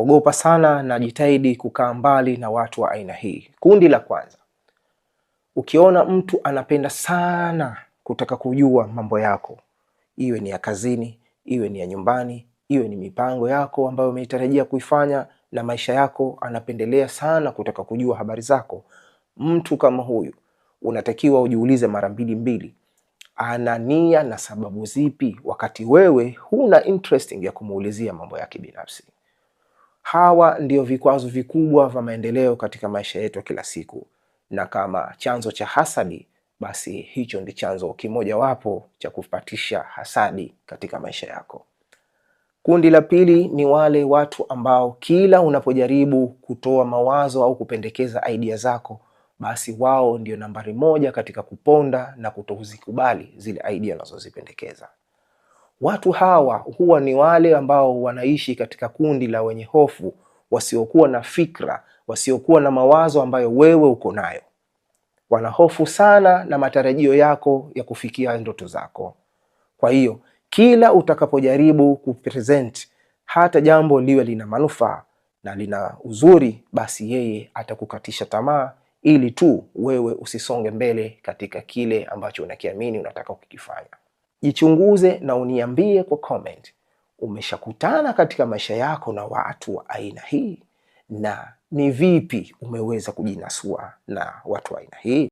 Ogopa sana na jitahidi kukaa mbali na watu wa aina hii. Kundi la kwanza. Ukiona mtu anapenda sana kutaka kujua mambo yako, iwe ni ya kazini, iwe ni ya nyumbani, iwe ni mipango yako ambayo umeitarajia kuifanya na maisha yako, anapendelea sana kutaka kujua habari zako. Mtu kama huyu unatakiwa ujiulize mara mbili, ana nia na sababu zipi wakati wewe huna interesting ya kumuulizia mambo yake binafsi. Hawa ndio vikwazo vikubwa vya maendeleo katika maisha yetu kila siku, na kama chanzo cha hasadi, basi hicho ndi chanzo kimoja wapo cha kupatisha hasadi katika maisha yako. Kundi la pili ni wale watu ambao kila unapojaribu kutoa mawazo au kupendekeza idea zako, basi wao ndio nambari moja katika kuponda na kutozikubali zile idea unazozipendekeza. Watu hawa huwa ni wale ambao wanaishi katika kundi la wenye hofu, wasiokuwa na fikra, wasiokuwa na mawazo ambayo wewe uko nayo. Wanahofu sana na matarajio yako ya kufikia ndoto zako. Kwa hiyo, kila utakapojaribu kupresent hata jambo liwe lina manufaa na lina uzuri, basi yeye atakukatisha tamaa ili tu wewe usisonge mbele katika kile ambacho unakiamini unataka kukifanya. Jichunguze na uniambie kwa comment, umeshakutana katika maisha yako na watu wa aina hii, na ni vipi umeweza kujinasua na watu wa aina hii?